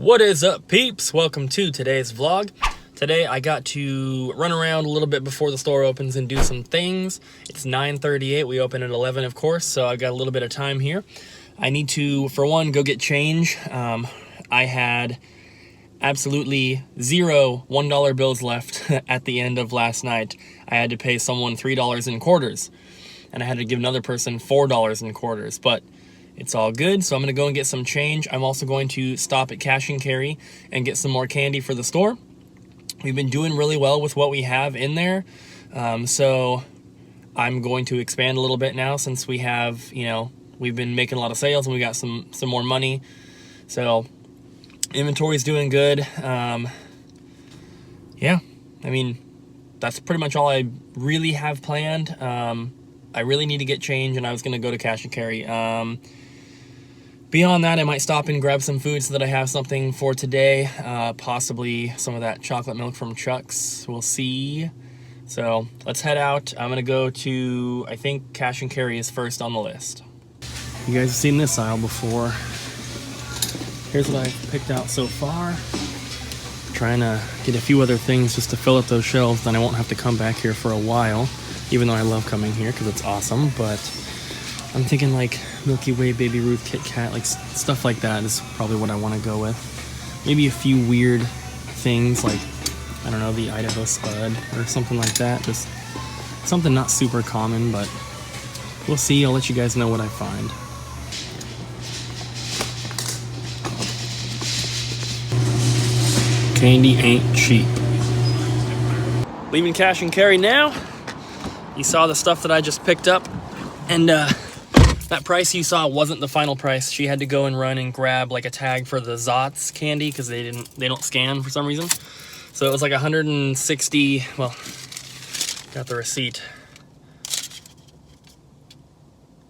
What is up, peeps? Welcome to today's vlog. Today I got to run around a little bit before the store opens and do some things. It's 9:38. We open at 11, of course, so I've got a little bit of time here. I need to, for one, go get change. I had absolutely zero $1 bills left at the end of last night. I had to pay someone $3 in quarters, and I had to give another person $4 in quarters, but it's all good, so I'm gonna go and get some change. I'm also going to stop at Cash and Carry and get some more candy for the store. We've been doing really well with what we have in there, so I'm going to expand a little bit now since we have, we've been making a lot of sales and we got some more money. So inventory's doing good. Yeah, I mean, that's pretty much all I really have planned. I really need to get change, and I was gonna go to Cash and Carry. Beyond that, I might stop and grab some food so that I have something for today. Possibly some of that chocolate milk from Chuck's. We'll see. So let's head out. I'm gonna go to, I think Cash and Carry is first on the list. You guys have seen this aisle before. Here's what I've picked out so far. Trying to get a few other things just to fill up those shelves, then I won't have to come back here for a while. Even though I love coming here because it's awesome, but I'm thinking like Milky Way, Baby Ruth, Kit Kat, like stuff like that is probably what I want to go with. Maybe a few weird things like, I don't know, the Idaho Spud or something like that. Just something not super common, but we'll see. I'll let you guys know what I find. Candy ain't cheap. Leaving Cash and Carry now. You saw the stuff that I just picked up, and that price you saw wasn't the final price. She had to go and run and grab like a tag for the Zots candy because they don't scan for some reason. So it was like 160. Well, got the receipt.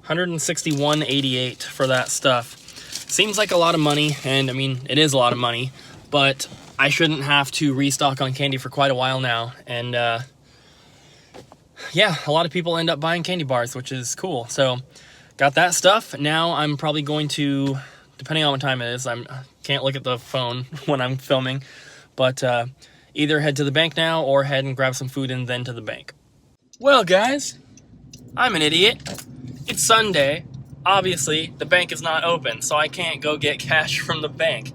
161.88 for that stuff. Seems like a lot of money, and I mean it is a lot of money, but I shouldn't have to restock on candy for quite a while now, and yeah, a lot of people end up buying candy bars, which is cool. So got that stuff. Now I'm probably going to, depending on what time it is, I can't look at the phone when I'm filming, but either head to the bank now or head and grab some food and then to the bank. Well, guys, I'm an idiot. It's Sunday. Obviously, the bank is not open, so I can't go get cash from the bank.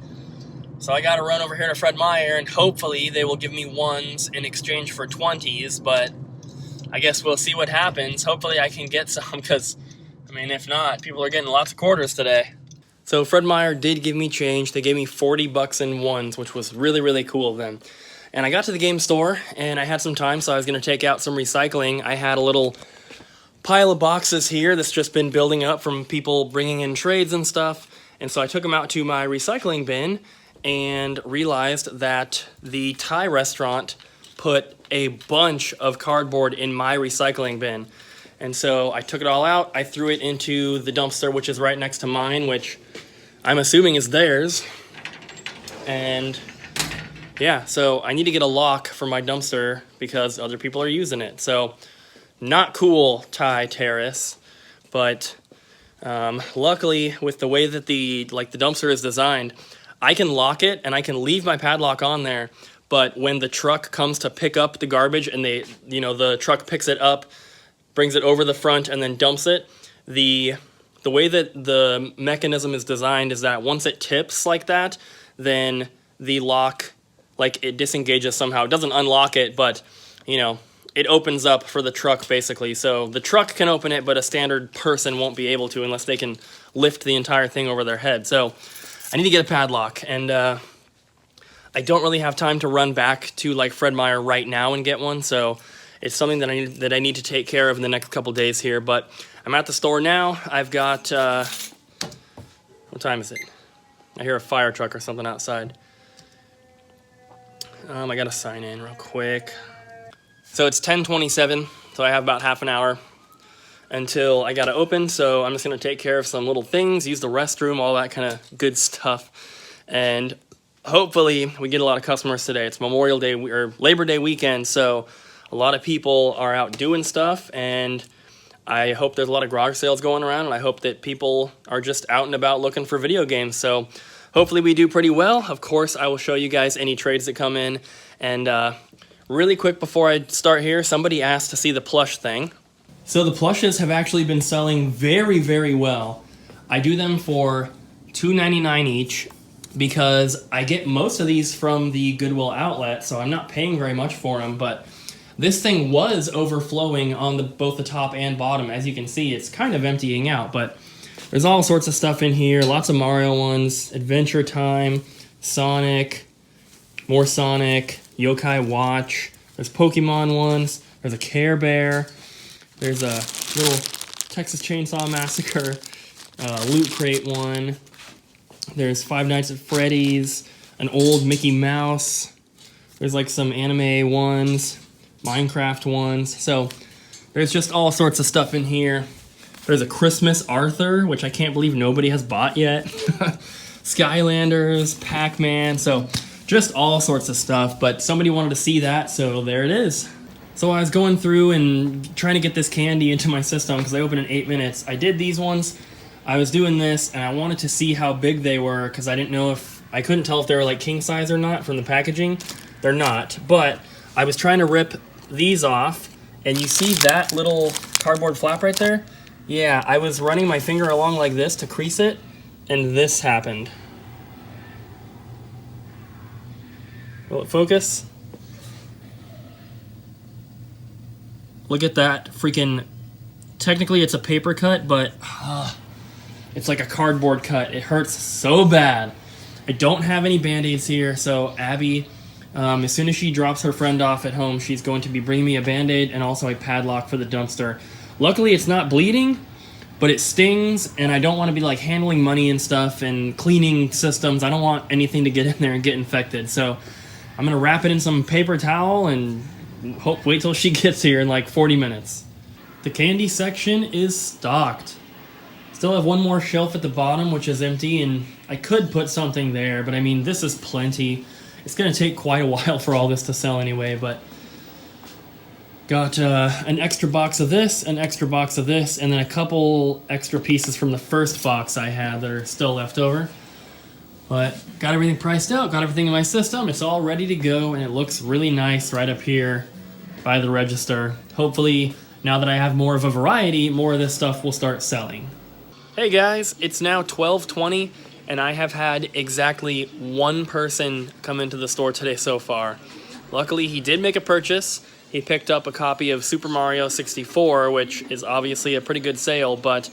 So I gotta run over here to Fred Meyer, and hopefully they will give me ones in exchange for 20s, but I guess we'll see what happens. Hopefully I can get some, because, I mean, if not, people are getting lots of quarters today. So Fred Meyer did give me change. They gave me 40 bucks in ones, which was really, really cool of them. And I got to the game store, and I had some time, so I was going to take out some recycling. I had a little pile of boxes here that's just been building up from people bringing in trades and stuff. And so I took them out to my recycling bin and realized that the Thai restaurant put a bunch of cardboard in my recycling bin. And so I took it all out, I threw it into the dumpster, which is right next to mine, which I'm assuming is theirs. And yeah, so I need to get a lock for my dumpster because other people are using it. So not cool, Thai terrace, but luckily with the way that the dumpster is designed, I can lock it and I can leave my padlock on there. But when the truck comes to pick up the garbage and the truck picks it up, brings it over the front and then dumps it, the way that the mechanism is designed is that once it tips like that, then the lock, it disengages somehow. It doesn't unlock it, but, it opens up for the truck basically. So the truck can open it, but a standard person won't be able to unless they can lift the entire thing over their head. So I need to get a padlock, and I don't really have time to run back to Fred Meyer right now and get one, so it's something that I need to take care of in the next couple days here. But I'm at the store now. I've got what time is it? I hear a fire truck or something outside. I gotta sign in real quick. So it's 10:27, so I have about half an hour until I gotta open. So I'm just gonna take care of some little things, use the restroom, all that kind of good stuff, and hopefully we get a lot of customers today. It's Memorial Day or Labor Day weekend, so a lot of people are out doing stuff, and I hope there's a lot of garage sales going around, and I hope that people are just out and about looking for video games. So hopefully we do pretty well. Of course, I will show you guys any trades that come in. And really quick before I start here, somebody asked to see the plush thing. So the plushes have actually been selling very, very well. I do them for $2.99 each because I get most of these from the Goodwill outlet, so I'm not paying very much for them, but this thing was overflowing on both the top and bottom. As you can see, it's kind of emptying out, but there's all sorts of stuff in here. Lots of Mario ones, Adventure Time, Sonic, more Sonic, Yokai Watch. There's Pokemon ones. There's a Care Bear. There's a little Texas Chainsaw Massacre, Loot Crate one. There's Five Nights at Freddy's, an old Mickey Mouse. There's like some anime ones, Minecraft ones. So there's just all sorts of stuff in here. There's a Christmas Arthur, which I can't believe nobody has bought yet. Skylanders, Pac-Man, so just all sorts of stuff. But somebody wanted to see that, so there it is. So I was going through and trying to get this candy into my system because I opened in 8 minutes. I did these ones. I was doing this, and I wanted to see how big they were because I didn't know if... I couldn't tell if they were like king size or not from the packaging. They're not, but I was trying to rip these off, and you see that little cardboard flap right there? Yeah, I was running my finger along like this to crease it, and this happened. Will it focus? Look at that freaking... Technically it's a paper cut, but it's like a cardboard cut. It hurts so bad. I don't have any Band-Aids here, so Abby, as soon as she drops her friend off at home, she's going to be bringing me a Band-Aid and also a padlock for the dumpster. Luckily, it's not bleeding, but it stings, and I don't want to be like handling money and stuff and cleaning systems. I don't want anything to get in there and get infected. So I'm going to wrap it in some paper towel and wait till she gets here in like 40 minutes. The candy section is stocked. Still have one more shelf at the bottom, which is empty, and I could put something there, but I mean, this is plenty. It's going to take quite a while for all this to sell anyway, but got an extra box of this, an extra box of this, and then a couple extra pieces from the first box I had that are still left over. But got everything priced out, got everything in my system. It's all ready to go, and it looks really nice right up here by the register. Hopefully, now that I have more of a variety, more of this stuff will start selling. Hey guys, it's now 12:20, and I have had exactly one person come into the store today so far. Luckily, he did make a purchase. He picked up a copy of Super Mario 64, which is obviously a pretty good sale, but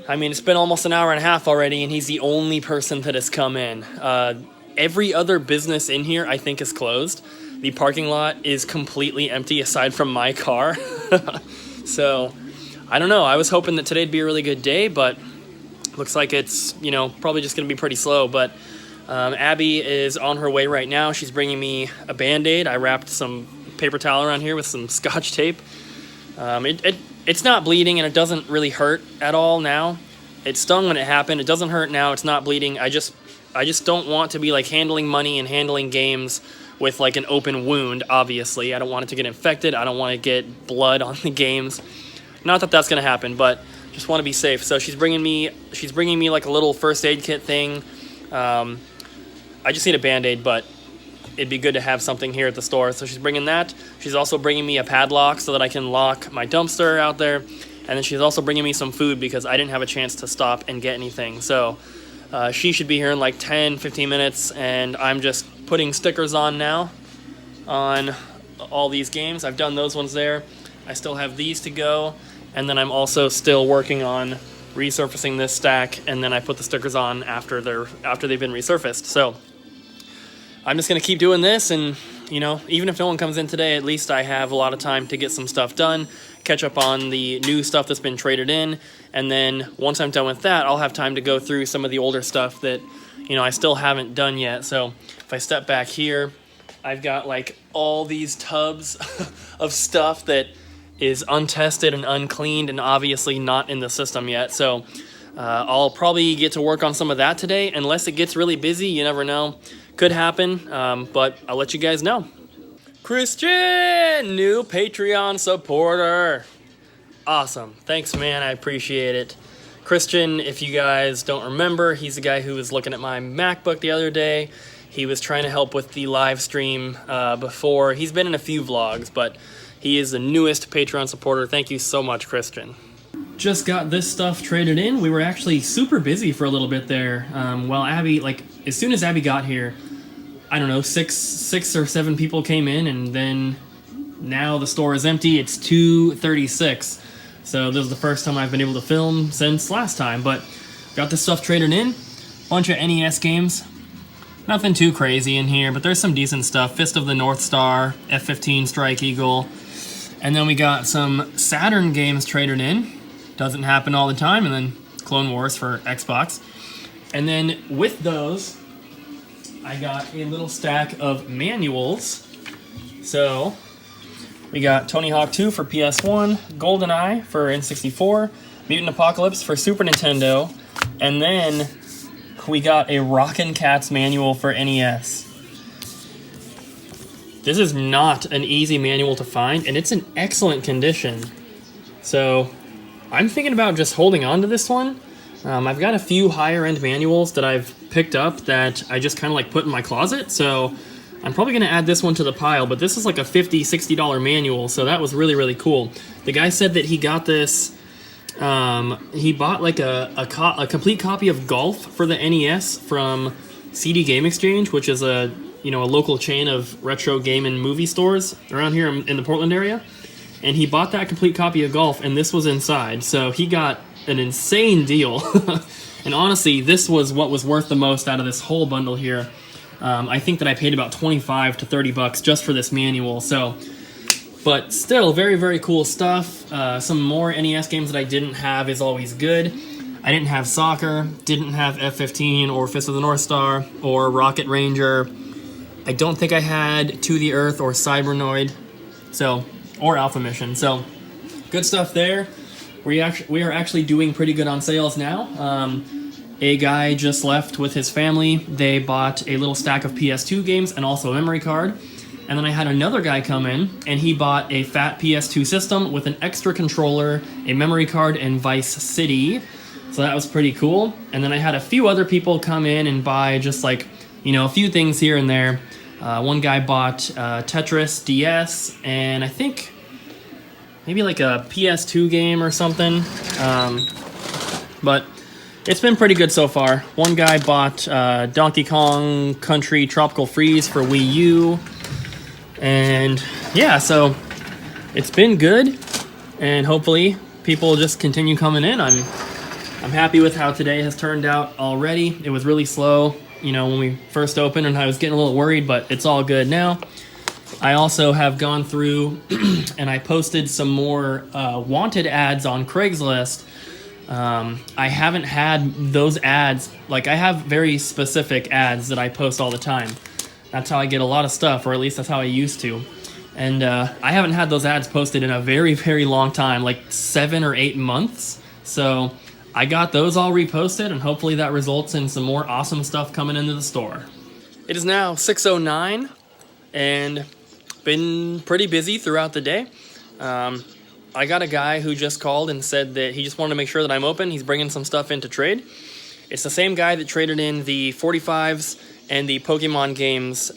I mean, it's been almost an hour and a half already, and he's the only person that has come in. Every other business in here, I think, is closed. The parking lot is completely empty aside from my car. So, I don't know. I was hoping that today'd be a really good day, but looks like it's, you know, probably just going to be pretty slow. But Abby is on her way right now. She's bringing me a Band-Aid. I wrapped some paper towel around here with some Scotch tape. It's not bleeding, and it doesn't really hurt at all now. It stung when it happened. It doesn't hurt now. It's not bleeding. I just don't want to be like handling money and handling games with like an open wound, obviously. I don't want it to get infected. I don't want to get blood on the games. Not that that's going to happen, but just want to be safe. So she's bringing me like a little first aid kit thing. I just need a Band-Aid, but it'd be good to have something here at the store. So she's bringing that. She's also bringing me a padlock so that I can lock my dumpster out there. And then she's also bringing me some food because I didn't have a chance to stop and get anything. So she should be here in like 10, 15 minutes, and I'm just putting stickers on now on all these games. I've done those ones there. I still have these to go, and then I'm also still working on resurfacing this stack, and then I put the stickers on after they've been resurfaced. So I'm just going to keep doing this, and you know, even if no one comes in today, at least I have a lot of time to get some stuff done, catch up on the new stuff that's been traded in, and then once I'm done with that, I'll have time to go through some of the older stuff that, you know, I still haven't done yet. So if I step back here, I've got like all these tubs of stuff that is untested and uncleaned and obviously not in the system yet. So I'll probably get to work on some of that today, unless it gets really busy. You never know. Could happen, but I'll let you guys know. Christian, new Patreon supporter. Awesome. Thanks, man. I appreciate it. Christian, if you guys don't remember, he's the guy who was looking at my MacBook the other day. He was trying to help with the live stream before. He's been in a few vlogs, but he is the newest Patreon supporter. Thank you so much, Christian. Just got this stuff traded in. We were actually super busy for a little bit there. While Abby, like, as soon as Abby got here, I don't know, six or seven people came in, and then now the store is empty. It's 2:36. So this is the first time I've been able to film since last time, but got this stuff traded in. Bunch of NES games. Nothing too crazy in here, but there's some decent stuff. Fist of the North Star, F-15 Strike Eagle. And then we got some Saturn games traded in. Doesn't happen all the time. And then Clone Wars for Xbox. And then with those, I got a little stack of manuals. So we got Tony Hawk 2 for PS1, GoldenEye for N64, Mutant Apocalypse for Super Nintendo, and then we got a Rockin' Cats manual for NES. This is not an easy manual to find, and it's in excellent condition. So I'm thinking about just holding on to this one. I've got a few higher-end manuals that I've picked up that I just kind of like put in my closet, so I'm probably going to add this one to the pile, but this is like a $50, $60 manual, so that was really, really cool. The guy said that he got this, he bought like a complete copy of Golf for the NES from CD Game Exchange, which is a local chain of retro game and movie stores around here in the Portland area. And he bought that complete copy of Golf, and this was inside, so he got an insane deal. And honestly, this was what was worth the most out of this whole bundle here. I think that I paid about $25 to $30 just for this manual. So, but still, very, very cool stuff. Some more NES games that I didn't have is always good. I didn't have Soccer, didn't have F-15 or Fist of the North Star or Rocket Ranger. I don't think I had To the Earth or Cybernoid, or Alpha Mission. So, good stuff there. We are actually doing pretty good on sales now. A guy just left with his family. They bought a little stack of PS2 games and also a memory card. And then I had another guy come in, and he bought a fat PS2 system with an extra controller, a memory card, and Vice City. So that was pretty cool. And then I had a few other people come in and buy just like, a few things here and there. One guy bought Tetris DS, and I think maybe like a PS2 game or something. But it's been pretty good so far. One guy bought Donkey Kong Country Tropical Freeze for Wii U. And yeah, so it's been good. And hopefully people just continue coming in. I'm happy with how today has turned out already. It was really slow, when we first opened, and I was getting a little worried, but it's all good now. I also have gone through and I posted some more wanted ads on Craigslist. I haven't had those ads. Like, I have very specific ads that I post all the time. That's how I get a lot of stuff, or at least that's how I used to. And I haven't had those ads posted in a very, very long time, like 7 or 8 months. So I got those all reposted, and hopefully that results in some more awesome stuff coming into the store. It is now 6:09, and been pretty busy throughout the day. I got a guy who just called and said that he just wanted to make sure that I'm open. He's bringing some stuff in to trade. It's the same guy that traded in the 45s and the Pokemon games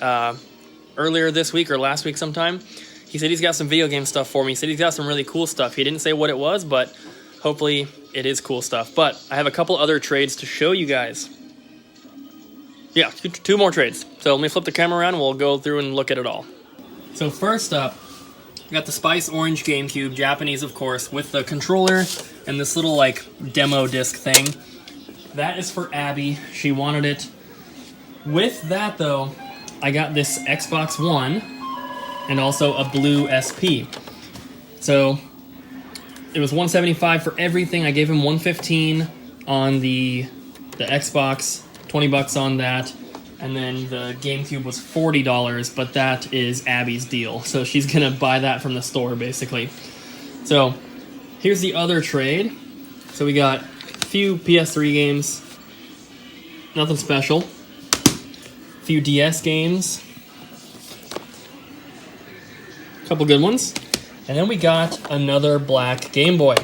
earlier this week or last week sometime. He said he's got some video game stuff for me. He said he's got some really cool stuff. He didn't say what it was, but hopefully it is cool stuff. But I have a couple other trades to show you guys. Yeah, two more trades. So let me flip the camera around and we'll go through and look at it all. So first up, I got the Spice Orange GameCube, Japanese of course, with the controller and this little like demo disc thing. That is for Abby. She wanted it. With that though, I got this Xbox One and also a blue SP. So it was $175 for everything. I gave him $115 on the Xbox, $20 on that, and then the GameCube was $40, but that is Abby's deal. So she's gonna buy that from the store, basically. So here's the other trade. So we got a few PS3 games, nothing special. A few DS games, a couple good ones. And then we got another black Game Boy,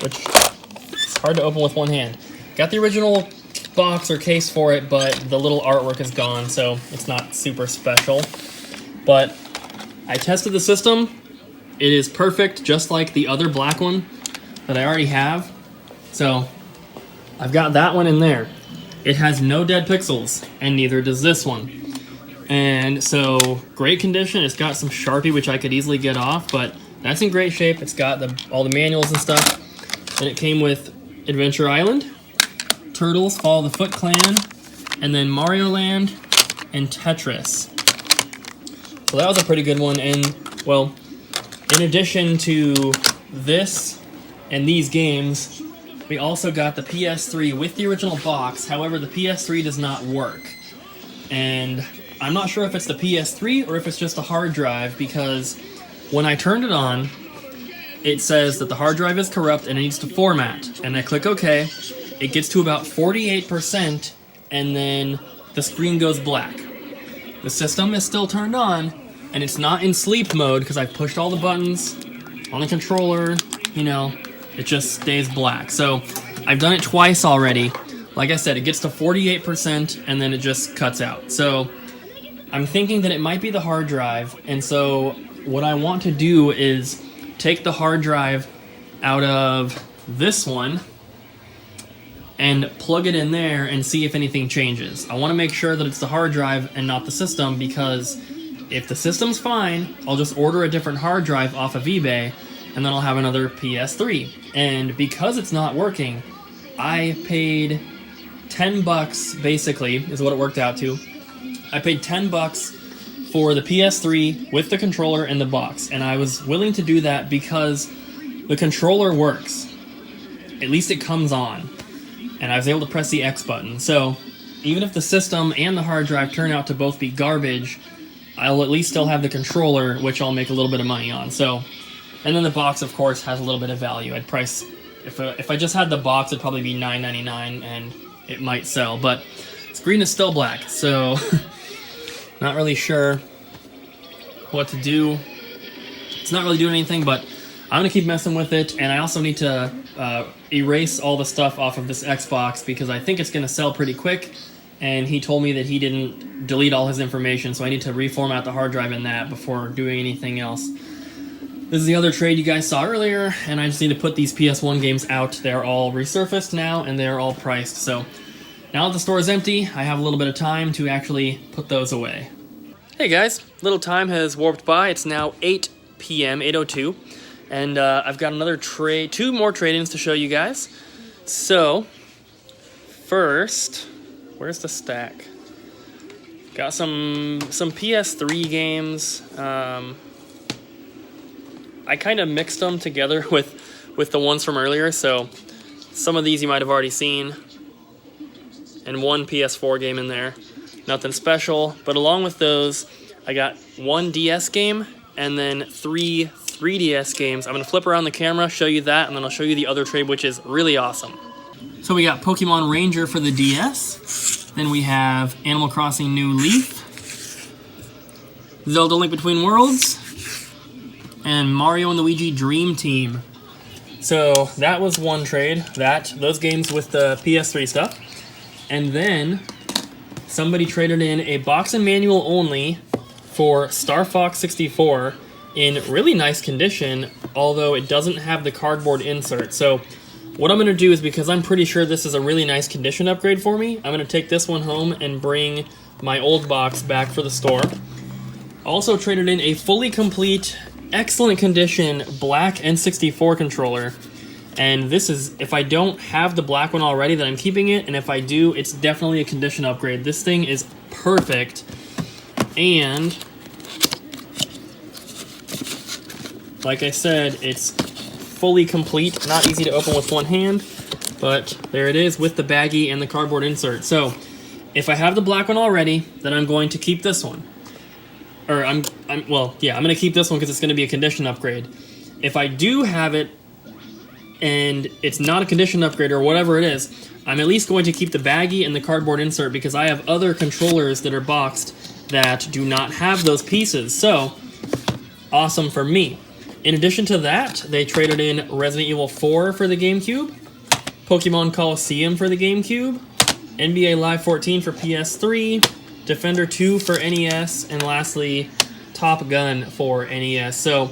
which hard to open with one hand. Got the original box or case for it, but the little artwork is gone, so it's not super special. But I tested the system. It is perfect, just like the other black one that I already have. So I've got that one in there. It has no dead pixels, and neither does this one. And so, great condition. It's got some Sharpie, which I could easily get off, but that's in great shape. It's got all the manuals and stuff. And it came with Adventure Island, Turtles, Follow the Foot Clan, and then Mario Land and Tetris. So that was a pretty good one. And, well, in addition to this and these games, we also got the PS3 with the original box. However, the PS3 does not work. And I'm not sure if it's the PS3 or if it's just a hard drive, because when I turned it on, it says that the hard drive is corrupt and it needs to format. And I click OK. It gets to about 48%, and then the screen goes black. The system is still turned on, and it's not in sleep mode because I've pushed all the buttons on the controller. You know, it just stays black. So I've done it twice already. Like I said, it gets to 48%, and then it just cuts out. So I'm thinking that it might be the hard drive, and so what I want to do is take the hard drive out of this one and plug it in there and see if anything changes. I want to make sure that it's the hard drive and not the system, because if the system's fine, I'll just order a different hard drive off of eBay, and then I'll have another PS3. And because it's not working, I paid $10 basically, is what it worked out to. I paid $10 for the PS3 with the controller and the box, and I was willing to do that because the controller works. At least it comes on, and I was able to press the X button. So even if the system and the hard drive turn out to both be garbage, I'll at least still have the controller, which I'll make a little bit of money on. So, and then the box, of course, has a little bit of value. I'd price, if I just had the box, it'd probably be $9.99, and it might sell, but screen is still black, so not really sure what to do. It's not really doing anything, but I'm gonna keep messing with it, and I also need to erase all the stuff off of this Xbox because I think it's gonna sell pretty quick, and he told me that he didn't delete all his information, so I need to reformat the hard drive in that before doing anything else. This is the other trade you guys saw earlier, and I just need to put these PS1 games out. They're all resurfaced now, and they're all priced, so now that the store is empty, I have a little bit of time to actually put those away. Hey guys, little time has warped by. It's now 8 p.m., 8:02, and I've got two more trade-ins to show you guys. So, first, where's the stack? Got some PS3 games. I kind of mixed them together with the ones from earlier, so some of these you might have already seen, and one PS4 game in there. Nothing special, but along with those, I got one DS game and then 3 3DS games. I'm going to flip around the camera, show you that, and then I'll show you the other trade, which is really awesome. So we got Pokemon Ranger for the DS. Then we have Animal Crossing New Leaf, Zelda Link Between Worlds, and Mario and Luigi Dream Team. So that was one trade. Those games with the PS3 stuff. And then somebody traded in a box and manual only for Star Fox 64 in really nice condition, although it doesn't have the cardboard insert. So what I'm going to do is, because I'm pretty sure this is a really nice condition upgrade for me, I'm going to take this one home and bring my old box back for the store. Also traded in a fully complete, excellent condition black N64 controller. And this is, if I don't have the black one already, then I'm keeping it. And if I do, it's definitely a condition upgrade. This thing is perfect. And like I said, it's fully complete. Not easy to open with one hand, but there it is with the baggie and the cardboard insert. So if I have the black one already, then I'm going to keep this one. Or I'm going to keep this one because it's going to be a condition upgrade. If I do have it and it's not a condition upgrade or whatever it is, I'm at least going to keep the baggie and the cardboard insert because I have other controllers that are boxed that do not have those pieces. So, awesome for me. In addition to that, they traded in Resident Evil 4 for the GameCube, Pokemon Coliseum for the GameCube, NBA Live 14 for PS3, Defender 2 for NES, and lastly, Top Gun for NES. So,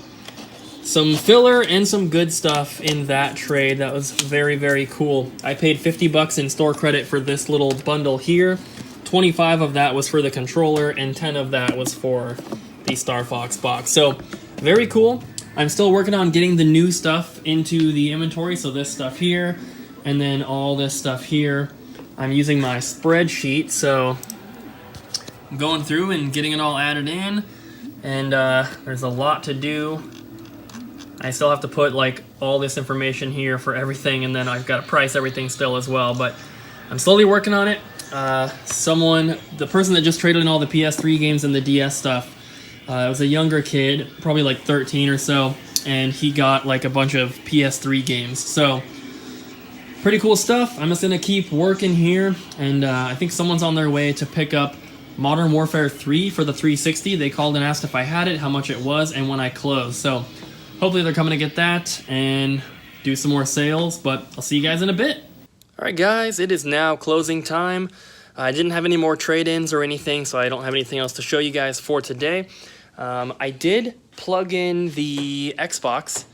some filler and some good stuff in that trade. That was very, very cool. I paid $50 in store credit for this little bundle here. 25 of that was for the controller, and 10 of that was for the Star Fox box. So, very cool. I'm still working on getting the new stuff into the inventory. So this stuff here, and then all this stuff here. I'm using my spreadsheet, so I'm going through and getting it all added in. And there's a lot to do. I still have to put like all this information here for everything, and then I've got to price everything still as well, but I'm slowly working on it. The person that just traded in all the PS3 games and the DS stuff, it was a younger kid, probably like 13 or so, and he got like a bunch of PS3 games. So pretty cool stuff. I'm just gonna keep working here, and I think someone's on their way to pick up Modern Warfare 3 for the 360. They called and asked if I had it, how much it was, and when I closed. So hopefully they're coming to get that and do some more sales, but I'll see you guys in a bit. Alright guys, it is now closing time. I didn't have any more trade-ins or anything, so I don't have anything else to show you guys for today. I did plug in the Xbox.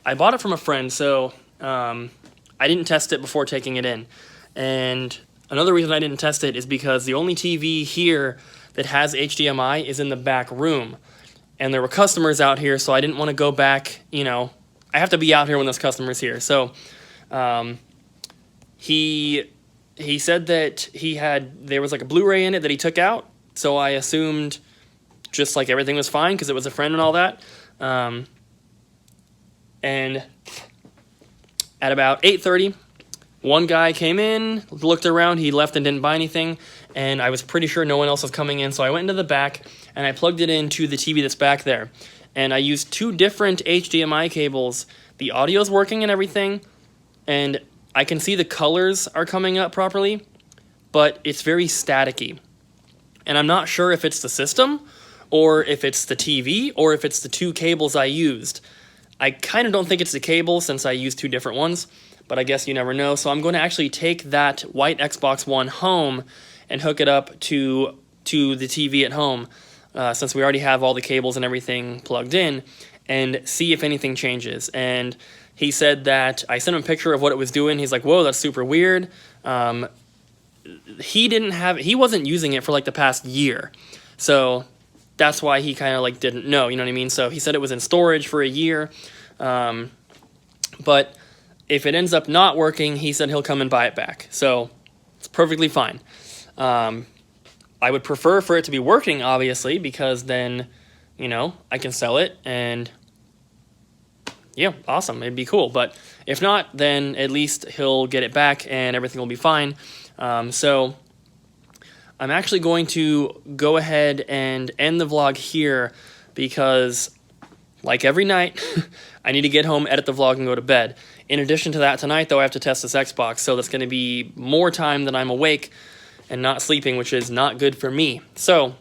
I bought it from a friend, so I didn't test it before taking it in. And another reason I didn't test it is because the only TV here that has HDMI is in the back room. And there were customers out here, so I didn't want to go back, you know. I have to be out here when there's customers here. So he said that there was like a Blu-ray in it that he took out. So I assumed just like everything was fine because it was a friend and all that. And at about 8:30, one guy came in, looked around, he left and didn't buy anything, and I was pretty sure no one else was coming in, so I went into the back, and I plugged it into the TV that's back there. And I used 2 different HDMI cables. The audio's working and everything, and I can see the colors are coming up properly, but it's very staticky. And I'm not sure if it's the system, or if it's the TV, or if it's the 2 cables I used. I kind of don't think it's the cable since I used 2 different ones, but I guess you never know. So I'm going to actually take that white Xbox One home and hook it up to the TV at home, since we already have all the cables and everything plugged in, and see if anything changes. And he said that I sent him a picture of what it was doing. He's like, whoa, that's super weird. He wasn't using it for like the past year. So that's why he kind of like didn't know, you know what I mean? So he said it was in storage for a year. But if it ends up not working, he said he'll come and buy it back. So it's perfectly fine. I would prefer for it to be working, obviously, because then, you know, I can sell it and yeah, awesome. It'd be cool. But if not, then at least he'll get it back and everything will be fine. So I'm actually going to go ahead and end the vlog here because, like every night, I need to get home, edit the vlog, and go to bed. In addition to that, tonight, though, I have to test this Xbox, so that's going to be more time than I'm awake and not sleeping, which is not good for me. So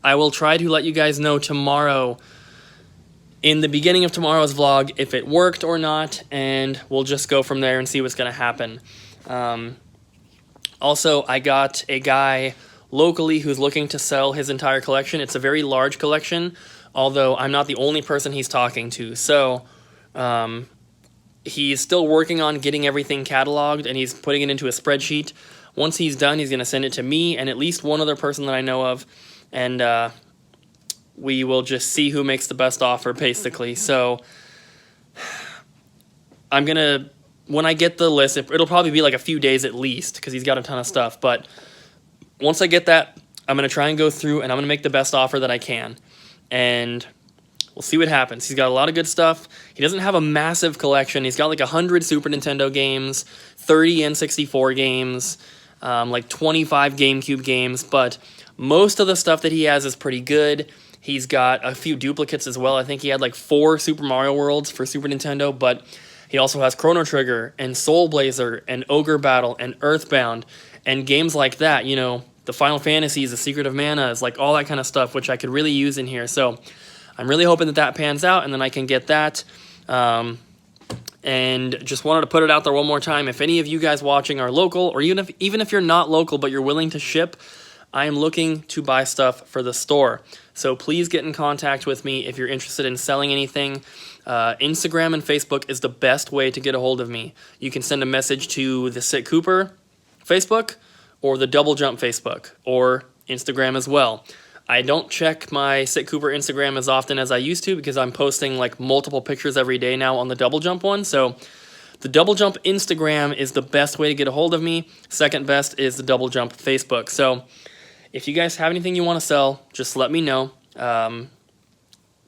I will try to let you guys know tomorrow, in the beginning of tomorrow's vlog, if it worked or not, and we'll just go from there and see what's going to happen. Also, I got a guy locally who's looking to sell his entire collection. It's a very large collection, although I'm not the only person he's talking to. So he's still working on getting everything cataloged, and he's putting it into a spreadsheet. Once he's done, he's going to send it to me and at least one other person that I know of, and we will just see who makes the best offer, basically. So I'm going to, when I get the list, it'll probably be like a few days at least because he's got a ton of stuff. But once I get that, I'm going to try and go through and I'm going to make the best offer that I can. And we'll see what happens. He's got a lot of good stuff. He doesn't have a massive collection. He's got like 100 Super Nintendo games, 30 N64 games, like 25 GameCube games. But most of the stuff that he has is pretty good. He's got a few duplicates as well. I think he had like 4 Super Mario Worlds for Super Nintendo, but he also has Chrono Trigger and Soul Blazer and Ogre Battle and Earthbound and games like that, you know, the Final Fantasies, the Secret of Mana, is like all that kind of stuff, which I could really use in here. So I'm really hoping that that pans out, and then I can get that. And just wanted to put it out there one more time. If any of you guys watching are local, or even if you're not local but you're willing to ship, I am looking to buy stuff for the store. So please get in contact with me if you're interested in selling anything. Instagram and Facebook is the best way to get a hold of me. You can send a message to the SicCooper Facebook or the Double Jump Facebook or Instagram as well. I don't check my SicCooper Instagram as often as I used to because I'm posting like multiple pictures every day now on the Double Jump one. So the Double Jump Instagram is the best way to get a hold of me. Second best is the Double Jump Facebook. So if you guys have anything you want to sell, just let me know.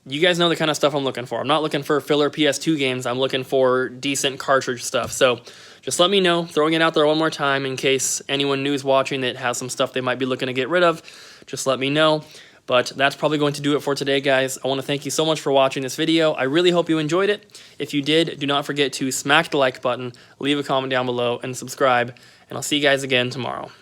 You guys know the kind of stuff I'm looking for. I'm not looking for filler PS2 games. I'm looking for decent cartridge stuff. So just let me know. Throwing it out there one more time in case anyone new is watching that has some stuff they might be looking to get rid of. Just let me know. But that's probably going to do it for today, guys. I want to thank you so much for watching this video. I really hope you enjoyed it. If you did, do not forget to smack the like button, leave a comment down below, and subscribe. And I'll see you guys again tomorrow.